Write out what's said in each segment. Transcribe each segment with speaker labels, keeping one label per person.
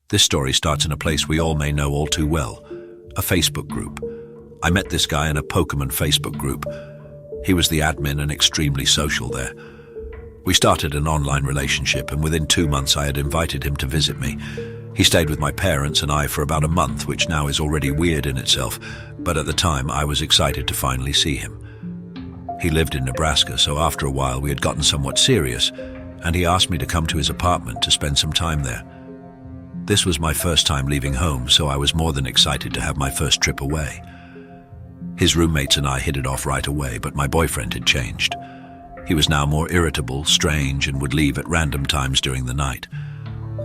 Speaker 1: This story starts in a place we all may know all too well, a Facebook group. I met this guy in a Pokémon Facebook group. He was the admin and extremely social there. We started an online relationship, and within 2 months I had invited him to visit me. He stayed with my parents and I for about a month, which now is already weird in itself, but at the time I was excited to finally see him. He lived in Nebraska, so after a while we had gotten somewhat serious, and he asked me to come to his apartment to spend some time there. This was my first time leaving home, so I was more than excited to have my first trip away. His roommates and I hit it off right away, but my boyfriend had changed. He was now more irritable, strange, and would leave at random times during the night.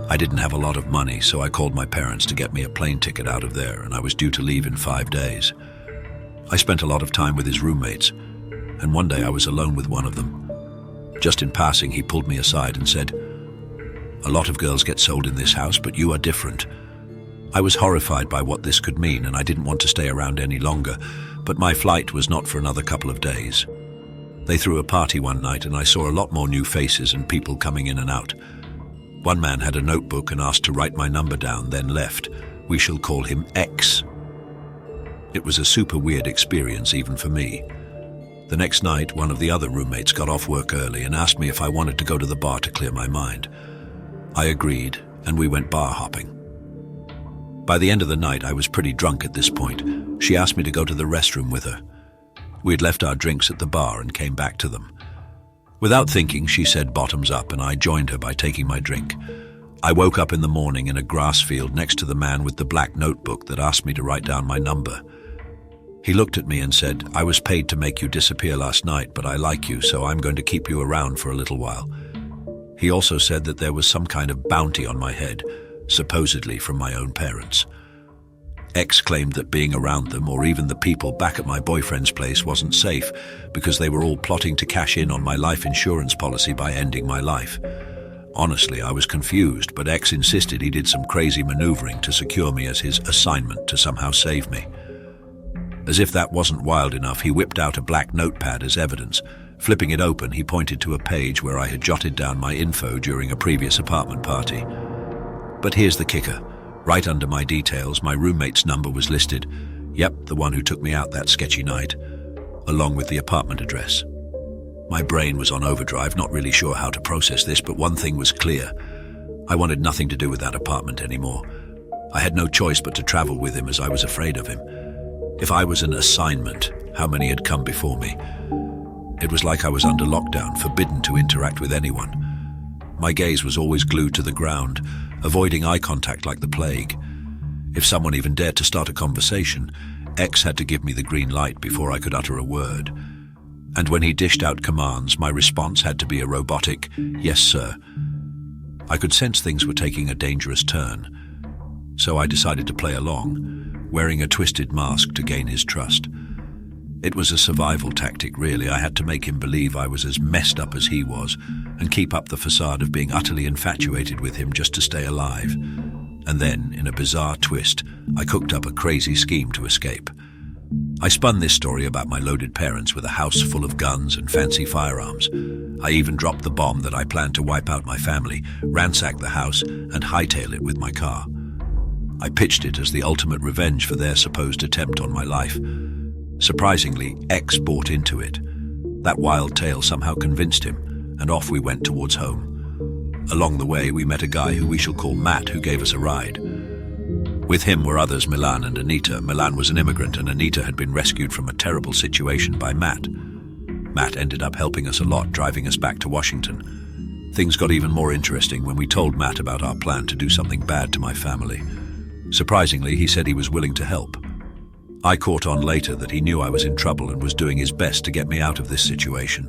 Speaker 1: I didn't have a lot of money, so I called my parents to get me a plane ticket out of there, and I was due to leave in 5 days. I spent a lot of time with his roommates, and one day I was alone with one of them. Just in passing, he pulled me aside and said, "A lot of girls get sold in this house, but you are different." I was horrified by what this could mean, and I didn't want to stay around any longer, but my flight was not for another couple of days. They threw a party one night, and I saw a lot more new faces and people coming in and out. One man had a notebook and asked to write my number down, then left. We shall call him X. It was a super weird experience even for me. The next night, one of the other roommates got off work early and asked me if I wanted to go to the bar to clear my mind. I agreed, and we went bar hopping. By the end of the night, I was pretty drunk at this point. She asked me to go to the restroom with her. We had left our drinks at the bar and came back to them. Without thinking, she said bottoms up, and I joined her by taking my drink. I woke up in the morning in a grass field next to the man with the black notebook that asked me to write down my number. He looked at me and said, "I was paid to make you disappear last night, but I like you, so I'm going to keep you around for a little while." He also said that there was some kind of bounty on my head, supposedly from my own parents. X claimed that being around them, or even the people back at my boyfriend's place, wasn't safe because they were all plotting to cash in on my life insurance policy by ending my life. Honestly, I was confused, but X insisted he did some crazy maneuvering to secure me as his assignment to somehow save me. As if that wasn't wild enough, he whipped out a black notepad as evidence. Flipping it open, he pointed to a page where I had jotted down my info during a previous apartment party. But here's the kicker. Right under my details, my roommate's number was listed. Yep, the one who took me out that sketchy night, along with the apartment address. My brain was on overdrive, not really sure how to process this, but one thing was clear. I wanted nothing to do with that apartment anymore. I had no choice but to travel with him as I was afraid of him. If I was an assignment, how many had come before me? It was like I was under lockdown, forbidden to interact with anyone. My gaze was always glued to the ground, avoiding eye contact like the plague. If someone even dared to start a conversation, X had to give me the green light before I could utter a word. And when he dished out commands, my response had to be a robotic, "Yes, sir." I could sense things were taking a dangerous turn, so I decided to play along, wearing a twisted mask to gain his trust. It was a survival tactic, really. I had to make him believe I was as messed up as he was and keep up the facade of being utterly infatuated with him just to stay alive. And then, in a bizarre twist, I cooked up a crazy scheme to escape. I spun this story about my loaded parents with a house full of guns and fancy firearms. I even dropped the bomb that I planned to wipe out my family, ransack the house, and hightail it with my car. I pitched it as the ultimate revenge for their supposed attempt on my life. Surprisingly, X bought into it. That wild tale somehow convinced him, and off we went towards home. Along the way, we met a guy who we shall call Matt, who gave us a ride. With him were others, Milan and Anita. Milan was an immigrant, and Anita had been rescued from a terrible situation by Matt. Matt ended up helping us a lot, driving us back to Washington. Things got even more interesting when we told Matt about our plan to do something bad to my family. Surprisingly, he said he was willing to help. I caught on later that he knew I was in trouble and was doing his best to get me out of this situation.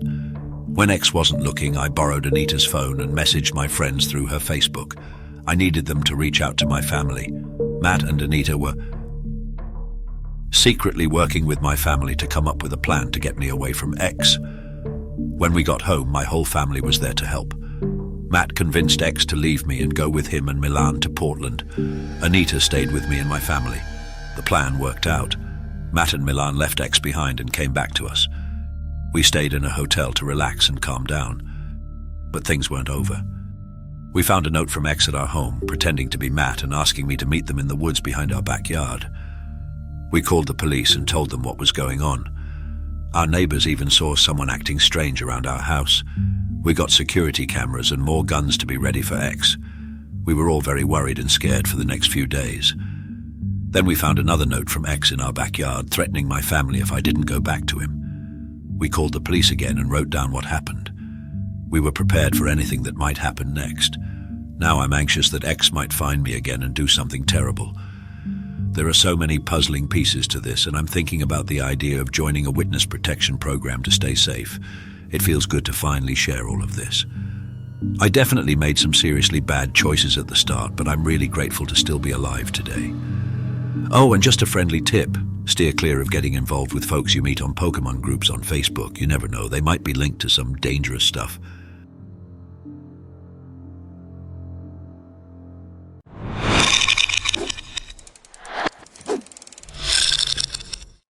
Speaker 1: When X wasn't looking, I borrowed Anita's phone and messaged my friends through her Facebook. I needed them to reach out to my family. Matt and Anita were secretly working with my family to come up with a plan to get me away from X. When we got home, my whole family was there to help. Matt convinced X to leave me and go with him and Milan to Portland. Anita stayed with me and my family. The plan worked out. Matt and Milan left X behind and came back to us. We stayed in a hotel to relax and calm down. But things weren't over. We found a note from X at our home, pretending to be Matt and asking me to meet them in the woods behind our backyard. We called the police and told them what was going on. Our neighbors even saw someone acting strange around our house. We got security cameras and more guns to be ready for X. We were all very worried and scared for the next few days. Then we found another note from X in our backyard, threatening my family if I didn't go back to him. We called the police again and wrote down what happened. We were prepared for anything that might happen next. Now I'm anxious that X might find me again and do something terrible. There are so many puzzling pieces to this, and I'm thinking about the idea of joining a witness protection program to stay safe. It feels good to finally share all of this. I definitely made some seriously bad choices at the start, but I'm really grateful to still be alive today. Oh, and just a friendly tip. Steer clear of getting involved with folks you meet on Pokémon groups on Facebook. You never know, they might be linked to some dangerous stuff.